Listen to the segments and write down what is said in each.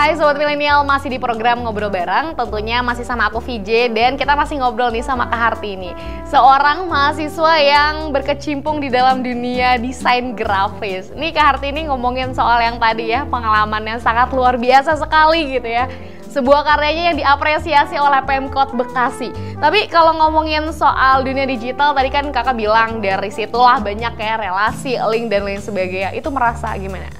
Hai Sobat Milenial, masih di program Ngobrol Bareng. Tentunya masih sama aku VJ dan kita masih ngobrol nih sama Kak Hartini, seorang mahasiswa yang berkecimpung di dalam dunia desain grafis. Nih Kak Hartini ngomongin soal yang tadi ya, pengalamannya sangat luar biasa sekali gitu ya. Sebuah karyanya yang diapresiasi oleh Pemkot Bekasi. Tapi kalau ngomongin soal dunia digital, tadi kan kakak bilang dari situlah banyak ya relasi, link dan lain sebagainya. Itu merasa gimana?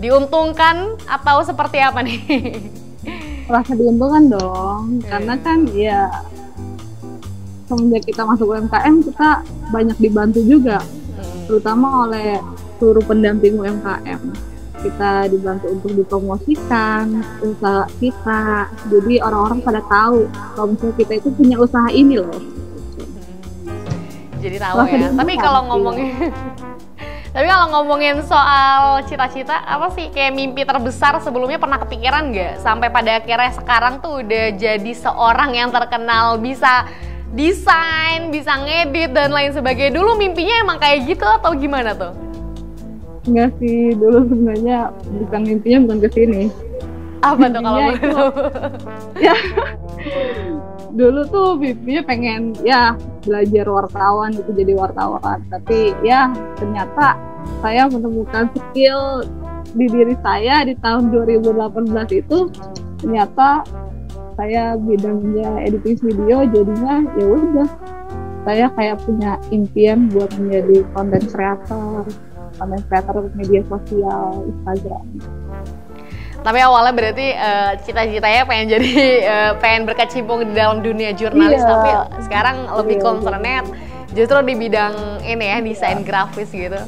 Diuntungkan atau seperti apa nih? Merasa diuntungkan dong, karena kan ya semenjak kita masuk UMKM kita banyak dibantu juga, terutama oleh seluruh pendamping UMKM. Kita dibantu untuk dipromosikan usaha kita, jadi orang-orang pada tahu kalau misalnya kita itu punya usaha ini loh. Jadi tahu ya. Tapi kalau ngomongin soal cita-cita, apa sih kayak mimpi terbesar sebelumnya pernah kepikiran nggak? Sampai pada akhirnya sekarang tuh udah jadi seorang yang terkenal, bisa desain, bisa ngedit dan lain sebagainya. Dulu mimpinya emang kayak gitu atau gimana tuh? Enggak sih, dulu sebenarnya mimpinya bukan ke sini. Apa tuh kalau itu? Ya, dulu tuh mimpinya pengen ya belajar wartawan gitu, jadi wartawan. Tapi ya ternyata saya menemukan skill di diri saya di tahun 2018 itu. Ternyata saya bidangnya editing video, jadinya ya udah saya kayak punya impian buat menjadi konten kreator media sosial Instagram. Tapi awalnya berarti cita-citanya pengen berkecimpung di dalam dunia jurnalis, tapi sekarang lebih concernnya justru di bidang ini ya, desain grafis gitu.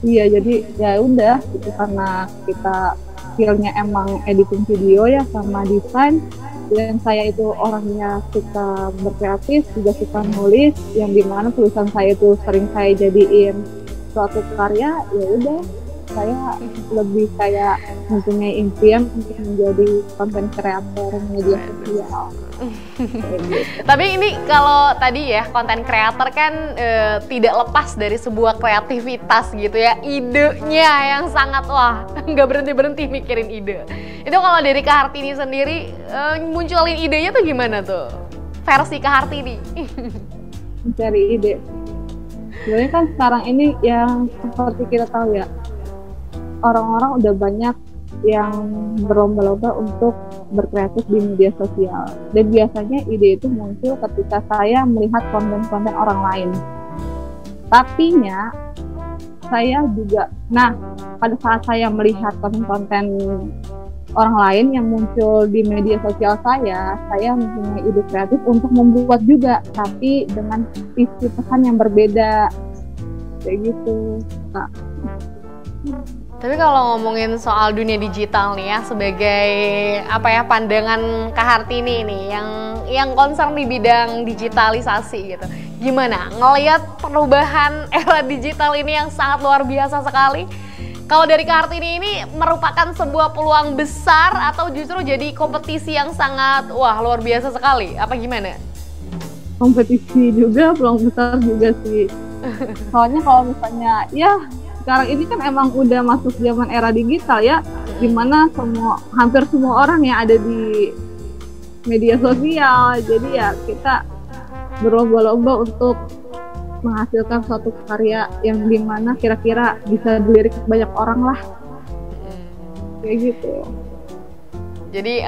Iya, jadi ya udah itu karena kita skillnya emang editing video ya sama desain, dan saya itu orangnya suka berkreatif, juga suka nulis, yang dimana tulisan saya itu sering saya jadiin suatu karya. Ya udah, saya lebih kayak mempunyai impian untuk menjadi konten kreator media sosial. Tapi ini kalau tadi ya konten kreator kan tidak lepas dari sebuah kreativitas gitu ya, idenya yang sangat nggak berhenti mikirin ide. Itu kalau dari Kak Hartini sendiri munculin idenya tuh gimana tuh? Versi Kak Hartini. Mencari ide. Sebenarnya kan sekarang ini yang seperti kita tahu ya, orang-orang udah banyak yang berlomba-lomba untuk berkreatif di media sosial, dan biasanya ide itu muncul ketika saya melihat konten-konten orang lain. Tapinya saya juga, pada saat saya melihat konten-konten orang lain yang muncul di media sosial saya mempunyai ide kreatif untuk membuat juga, tapi dengan isi pesan yang berbeda kayak gitu, Kak. Tapi kalau ngomongin soal dunia digital nih ya, sebagai pandangan Kak Hartini nih yang concern di bidang digitalisasi gitu, gimana ngelihat perubahan era digital ini yang sangat luar biasa sekali? Kalau dari Kak Hartini ini merupakan sebuah peluang besar atau justru jadi kompetisi yang sangat luar biasa sekali? Apa gimana? Kompetisi juga, peluang besar juga sih. Soalnya kalau misalnya sekarang ini kan emang udah masuk zaman era digital ya, dimana hampir semua orang yang ada di media sosial. Jadi ya kita berlomba-lomba untuk menghasilkan suatu karya yang dimana kira-kira bisa dilirik banyak orang lah, kayak gitu. Jadi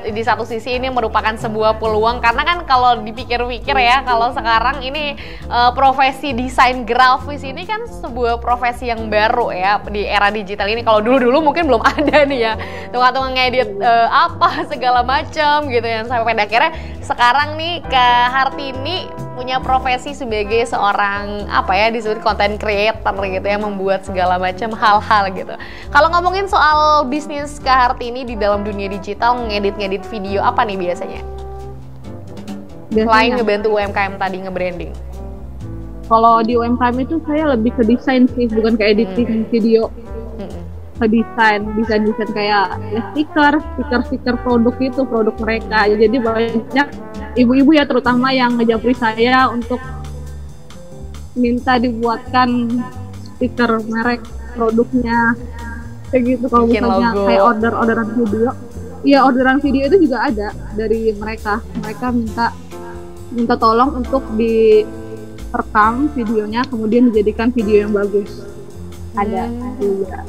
di satu sisi ini merupakan sebuah peluang, karena kan kalau dipikir-pikir ya, kalau sekarang ini profesi desain grafis ini kan sebuah profesi yang baru ya di era digital ini. Kalau dulu mungkin belum ada nih ya, tukang-tukang ngedit segala macam gitu, yang sampai pada akhirnya sekarang nih Kak Hartini punya profesi sebagai seorang disebut content creator gitu ya, membuat segala macam hal-hal gitu. Kalau ngomongin soal bisnis Kak Hartini di dalam dunia digital, ngedit video apa nih biasanya? Selain ngebantu UMKM tadi nge-branding. Kalau di UMKM itu saya lebih ke desain sih, bukan ke editing video. Ke desain kayak stiker produk itu, produk mereka. Jadi banyak ibu-ibu ya terutama yang ngejapri saya untuk minta dibuatkan stiker merek produknya kayak gitu. Kalau Bikin misalnya logo. kayak orderan video, iya orderan video itu juga ada dari mereka minta tolong untuk direkam videonya kemudian dijadikan video yang bagus. Ada juga.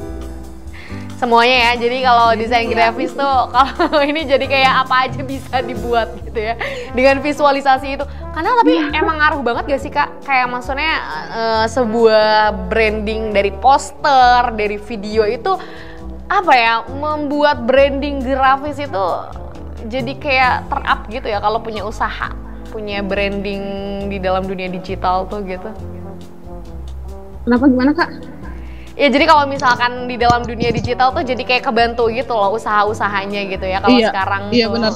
Semuanya ya, jadi kalau desain Iya. grafis tuh kalau ini jadi kayak apa aja bisa dibuat gitu ya dengan visualisasi itu. Karena tapi emang ngaruh banget gak sih Kak? Kayak maksudnya sebuah branding dari poster, dari video itu apa ya, membuat branding grafis itu jadi kayak ter-up gitu ya kalau punya usaha, punya branding di dalam dunia digital tuh gitu. Kenapa, gimana Kak? Ya jadi kalau misalkan di dalam dunia digital tuh jadi kayak kebantu gitu loh usaha-usahanya gitu ya. Kalau Iya, sekarang iya, tuh, benar.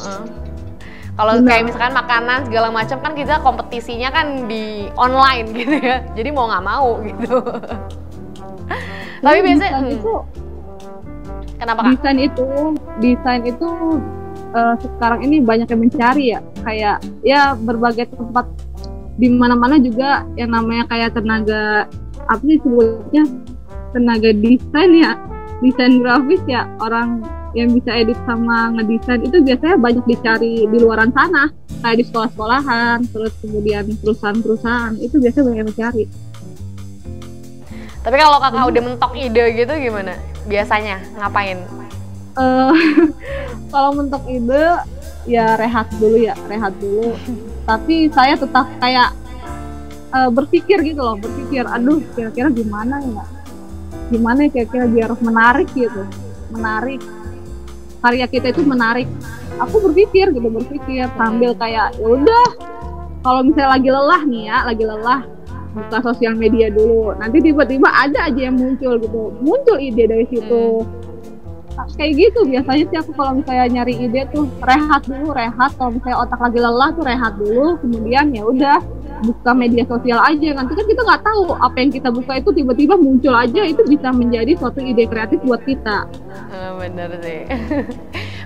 kalau Benar. kayak misalkan makanan segala macam kan kita kompetisinya kan di online gitu ya. Jadi mau nggak mau gitu. Tapi biasanya desain itu kenapa Kak? desain itu sekarang ini banyak yang mencari ya, kayak ya berbagai tempat di mana-mana juga yang namanya kayak tenaga apa sih sebutnya, tenaga desain ya, desain grafis ya, orang yang bisa edit sama ngedesain itu biasanya banyak dicari di luaran sana, kayak di sekolah-sekolahan, terus kemudian perusahaan-perusahaan itu biasanya banyak yang mencari. Tapi kalau Kakak udah mentok ide gitu gimana? Biasanya ngapain? Eh, kalau mentok ide ya rehat dulu. Tapi saya tetap kayak berpikir gitu loh, aduh kira-kira gimana ya kira-kira biar menarik gitu, karya kita itu menarik. Aku berpikir sambil kayak ya udah, kalau misalnya lagi lelah buka sosial media dulu, nanti tiba-tiba ada aja yang muncul ide dari situ. Kayak gitu biasanya sih aku kalau misalnya nyari ide tuh rehat. Kalau misalnya otak lagi lelah tuh rehat dulu, kemudian ya udah buka media sosial aja. Nanti kan kita nggak tahu apa yang kita buka itu tiba-tiba muncul aja, itu bisa menjadi suatu ide kreatif buat kita. Bener sih.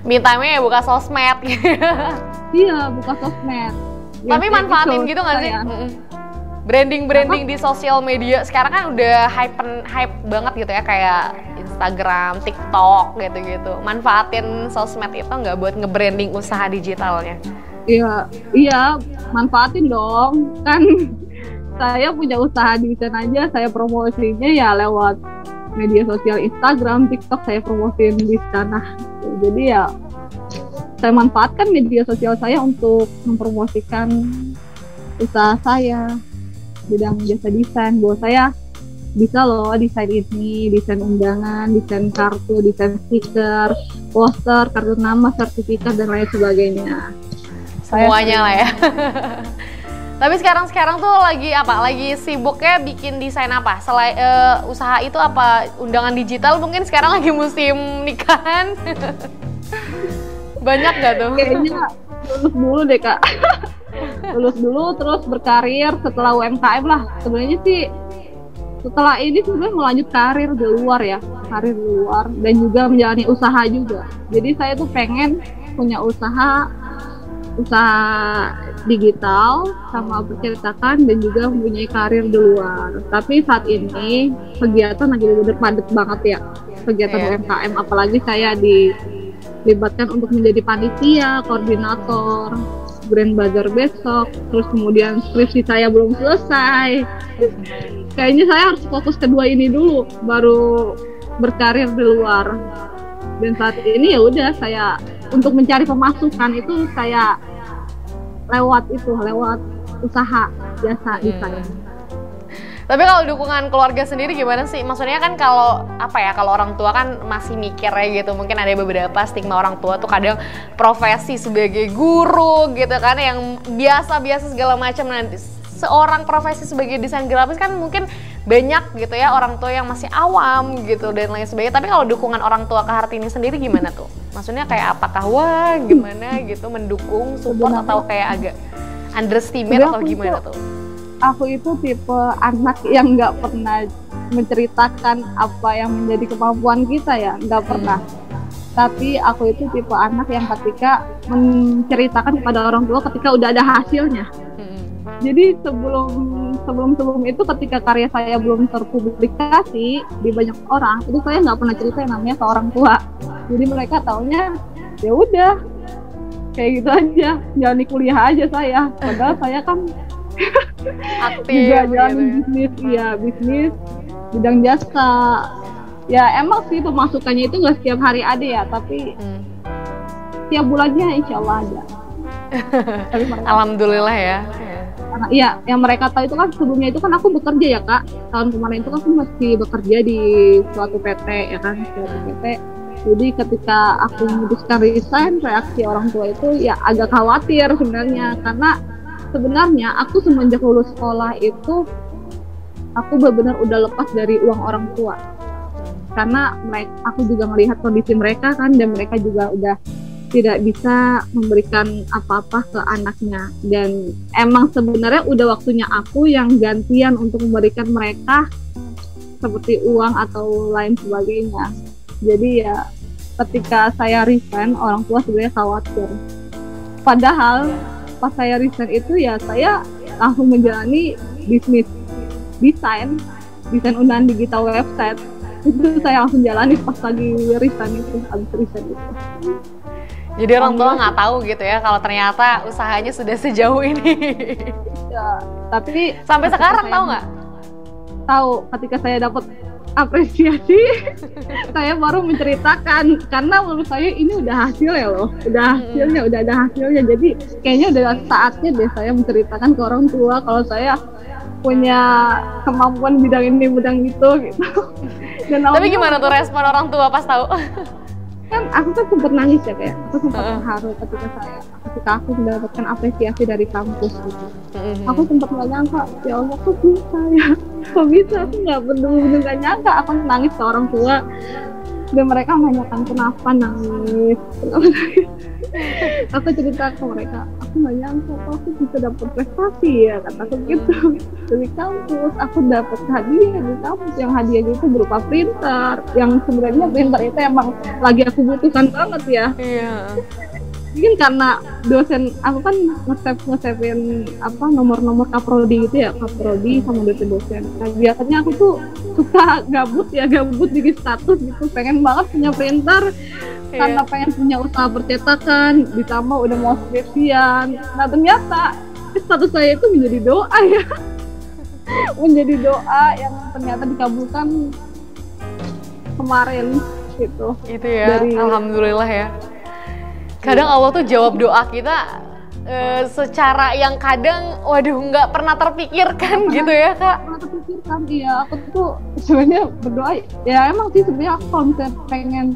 Me time-nya ya buka sosmed gitu. Iya, buka sosmed. Tapi manfaatin gitu nggak sih? Branding di sosial media sekarang kan udah hype banget gitu ya, kayak Instagram, TikTok gitu-gitu. Manfaatin sosmed itu nggak buat nge-branding usaha digitalnya? Iya, manfaatin dong. Kan saya punya usaha desain aja, saya promosinya ya lewat media sosial Instagram, TikTok, saya promosiin di sana. Jadi ya saya manfaatkan media sosial saya untuk mempromosikan usaha saya bidang jasa desain, bahwa saya bisa loh desain ini, desain undangan, desain kartu, desain stiker, poster, kartu nama, sertifikat dan lain sebagainya. Semuanya lah ya. Tapi sekarang tuh lagi sibuknya bikin desain apa? Selain usaha itu apa? Undangan digital mungkin sekarang lagi musim nikahan. Banyak gak tuh? Kayaknya lulus dulu deh Kak. Lulus dulu terus berkarir setelah UMKM lah. Sebenarnya sih setelah ini sebenarnya mau lanjut karir di luar dan juga menjalani usaha juga. Jadi saya tuh pengen punya usaha digital sama percetakan dan juga mempunyai karir di luar. Tapi saat ini kegiatan lagi bener padat banget ya, kegiatan UMKM, apalagi saya dilibatkan untuk menjadi panitia, koordinator brand bazar besok, terus kemudian skripsi saya belum selesai. Kayaknya saya harus fokus kedua ini dulu baru berkarir di luar. Dan saat ini ya udah, saya untuk mencari pemasukan itu saya lewat usaha jasa desain. Tapi kalau dukungan keluarga sendiri gimana sih? Maksudnya kan kalau orang tua kan masih mikir ya gitu. Mungkin ada beberapa stigma orang tua tuh kadang profesi sebagai guru gitu kan, yang biasa-biasa segala macam. Nanti seorang profesi sebagai desain grafis kan mungkin banyak gitu ya orang tua yang masih awam gitu dan lain sebagainya. Tapi kalau dukungan orang tua ke Hartini sendiri gimana tuh? Maksudnya kayak apakah wah gimana gitu, mendukung, support, atau kayak agak underestimate atau gimana tuh? Aku itu tipe anak yang nggak pernah menceritakan apa yang menjadi kemampuan kita ya, nggak pernah. Tapi aku itu tipe anak yang ketika menceritakan kepada orang tua ketika udah ada hasilnya. Jadi sebelum sebelum itu ketika karya saya belum terpublikasi di banyak orang, itu saya nggak pernah cerita yang namanya ke orang tua. Jadi mereka taunya ya udah kayak gitu aja, jalani kuliah aja saya. Padahal saya kan aktif juga jalan gitu bisnis, iya bisnis bidang jasa. Ya emang sih pemasukannya itu nggak setiap hari ada ya, tapi tiap bulannya insya Allah ada. Tapi mereka, Alhamdulillah ya. karena iya yang mereka tahu itu kan sebelumnya itu kan aku bekerja ya Kak, tahun kemarin itu kan aku masih bekerja di suatu PT ya kan, suatu PT. Jadi ketika aku memutuskan resign, reaksi orang tua itu ya agak khawatir sebenarnya, karena sebenarnya aku semenjak lulus sekolah itu aku benar-benar udah lepas dari uang orang tua, karena aku juga melihat kondisi mereka kan, dan mereka juga udah tidak bisa memberikan apa-apa ke anaknya, dan emang sebenarnya udah waktunya aku yang gantian untuk memberikan mereka seperti uang atau lain sebagainya. Jadi ya ketika saya resign, orang tua sebenarnya khawatir, padahal pas saya resign itu ya saya langsung menjalani bisnis desain undangan digital website. Itu saya langsung jalani pas lagi resign itu, habis resign itu. Jadi orang tua nggak tahu gitu ya kalau ternyata usahanya sudah sejauh ini. Ya, tapi Sampai sekarang tahu nggak? Tahu, ketika saya dapat apresiasi saya baru menceritakan, karena menurut saya ini udah hasilnya loh, udah ada hasilnya. Jadi kayaknya udah saatnya deh saya menceritakan ke orang tua kalau saya punya kemampuan bidang ini bidang itu gitu. Dan Tapi gimana tuh respon orang tua pas tahu? Kan aku kan sempat nangis ya, kayak aku sempat terharu ketika aku mendapatkan apresiasi dari kampus gitu. Aku sempat nggak nyangka, ya Allah kok bisa ya, kok bisa, aku bener-bener nggak nyangka. Aku nangis ke orang tua dan mereka menanyakan kenapa nangis. Aku cerita ke mereka, aku nggak nyangka kok aku bisa dapat prestasi ya, kataku gitu. Dari kampus aku dapat hadiah di kampus, yang hadiahnya itu berupa printer, yang sebenarnya printer itu emang lagi aku butuhkan banget ya. Iya. Mungkin karena dosen aku kan nge-savein nomor-nomor kaprodi gitu ya, kaprodi sama dosen. Nah biasanya aku tuh suka gabut bikin status gitu, pengen banget punya printer karena pengen punya usaha percetakan, ditambah udah mau skripsian. Nah ternyata status saya itu menjadi doa ya. Menjadi doa yang ternyata dikabulkan kemarin gitu. Itu ya, alhamdulillah ya. Kadang Allah tuh jawab doa kita secara yang kadang waduh nggak pernah terpikirkan gitu ya Kak. Pernah terpikirkan, iya. Aku tuh sebenarnya berdoa ya, emang sih sebenarnya aku kalau misalnya pengen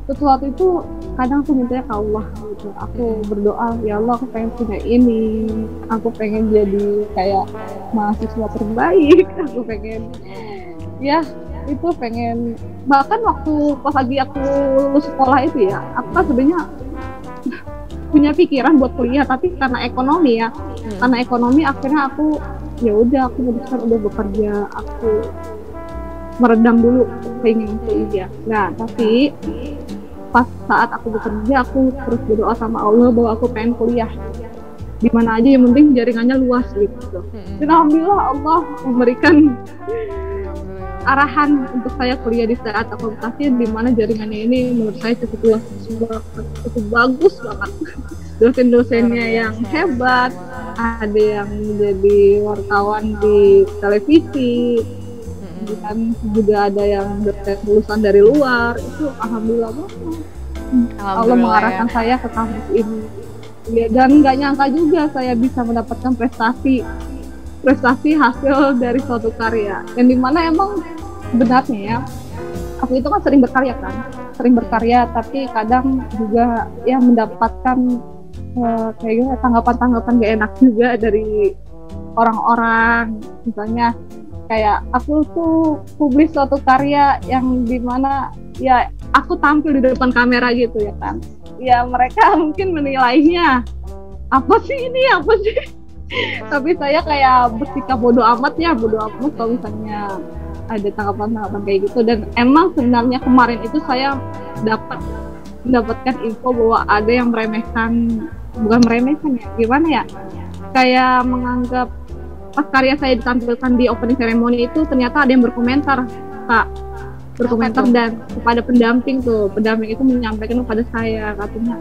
sesuatu itu kadang aku mintanya ke Allah gitu. Aku berdoa, ya Allah aku pengen punya ini, aku pengen jadi kayak mahasiswa terbaik, aku pengen ya itu pengen. Bahkan waktu pas lagi aku lulus sekolah itu ya, aku kan sebenarnya punya pikiran buat kuliah, tapi karena ekonomi ya, karena ekonomi akhirnya aku ya udah, aku memutuskan udah bekerja, aku meredam dulu pengen kuliah. Nah tapi pas saat aku bekerja, aku terus berdoa sama Allah bahwa aku pengen kuliah di mana aja, yang penting jaringannya luas gitu. Dan alhamdulillah Allah memberikan arahan untuk saya kuliah di saat akuntansi, di mana jaringannya ini menurut saya cukup luas, cukup bagus banget. Dosen-dosennya yang hebat, ada yang menjadi wartawan di televisi, dan juga ada yang lulusan dari luar. Itu alhamdulillah banget. Allah mengarahkan saya ke kampus ini. Ya, dan nggak nyangka juga saya bisa mendapatkan prestasi hasil dari suatu karya, dan dimana emang sebenarnya ya aku itu kan sering berkarya tapi kadang juga ya mendapatkan kayak tanggapan gak enak juga dari orang-orang. Misalnya kayak aku tuh publis suatu karya yang dimana ya aku tampil di depan kamera gitu ya kan, ya mereka mungkin menilainya apa sih tapi saya kayak bersikap bodoh amat kalau misalnya ada tanggapan kayak gitu. Dan emang sebenarnya kemarin itu saya mendapatkan info bahwa ada yang bukan meremehkan ya, gimana ya, kayak menganggap pas karya saya ditampilkan di opening ceremony itu ternyata ada yang berkomentar, Kak. Berkomentar dan kepada pendamping itu menyampaikan kepada saya, katanya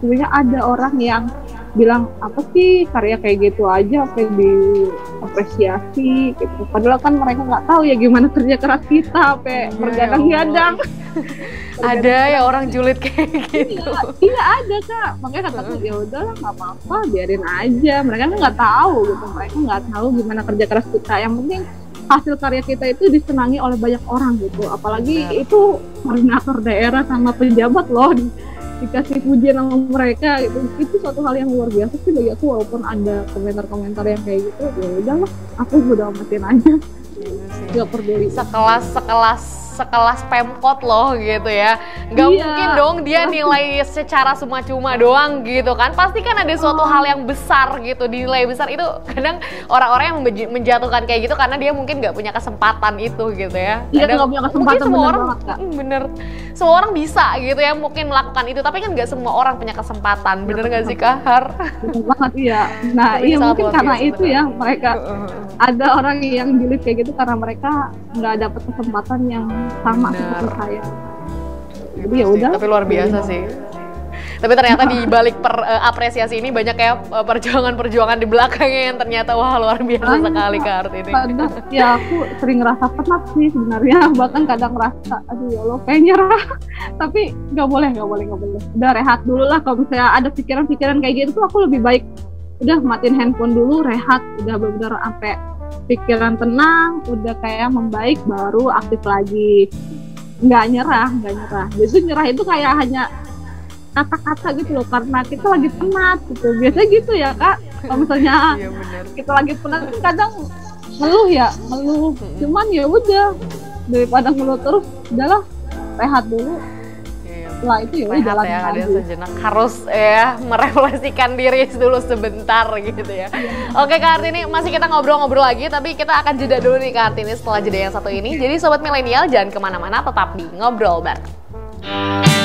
sebenarnya ada orang yang bilang apa sih karya kayak gitu aja pengen diapresiasi gitu. Padahal kan mereka nggak tahu ya gimana kerja keras kita sampai bergadang-gadang. Ada ya orang julid kayak gitu. Iya ada, Kak. Makanya kataku ya udahlah nggak apa-apa, biarin aja. Mereka nggak tahu gitu. Mereka nggak tahu gimana kerja keras kita. Yang penting hasil karya kita itu disenangi oleh banyak orang gitu. Apalagi itu koordinator daerah sama pejabat loh dikasih pujian sama mereka gitu. Itu suatu hal yang luar biasa sih bagi aku, walaupun ada komentar-komentar yang kayak gitu ya udahlah, aku udah amatin aja. Gak peduli. Sekelas Pemkot loh gitu ya. Gak mungkin dong dia nilai secara cuma-cuma doang gitu kan. Pasti kan ada suatu hal yang besar gitu, nilai besar itu kadang orang-orang yang menjatuhkan kayak gitu karena dia mungkin gak punya kesempatan itu gitu ya. Iya, gak punya kesempatan, semua orang bener. Semua orang bisa gitu ya mungkin melakukan itu, tapi kan gak semua orang punya kesempatan. Bener gak sih, Kak Har? Bener banget, iya. Nah iya mungkin karena itu ya mereka ada orang yang julid kayak gitu karena mereka nggak dapat kesempatan yang sama seperti saya. Jadi ya udah. Tapi luar biasa sih. Tapi ternyata di balik apresiasi ini banyak ya perjuangan-perjuangan di belakangnya yang ternyata wah luar biasa sekali Kak Art ini. Ya aku sering ngerasa penat sih sebenarnya, bahkan kadang ngerasa aduh ya Allah pengen nyerah. Tapi nggak boleh. Udah rehat dulu lah, kalau misalnya ada pikiran-pikiran kayak gitu tuh aku lebih baik udah matiin handphone dulu, rehat, udah benar-benar sampai pikiran tenang, udah kayak membaik baru aktif lagi. Nggak nyerah. Jadi nyerah itu kayak hanya kata-kata gitu loh, karena kita lagi penat gitu. Biasanya gitu ya, Kak. Kalau misalnya kita lagi penat kadang ngeluh. Cuman ya udah, daripada ngeluh terus, udahlah rehat dulu. Setelah itu ya udah jalan ada sejenak, harus ya merefleksikan diri dulu sebentar gitu ya. Oke Kak Artini, masih kita ngobrol-ngobrol lagi, tapi kita akan jeda dulu nih Kak Artini setelah jeda yang satu ini. Jadi Sobat Milenial jangan kemana-mana, tetap di Ngobrol Bareng.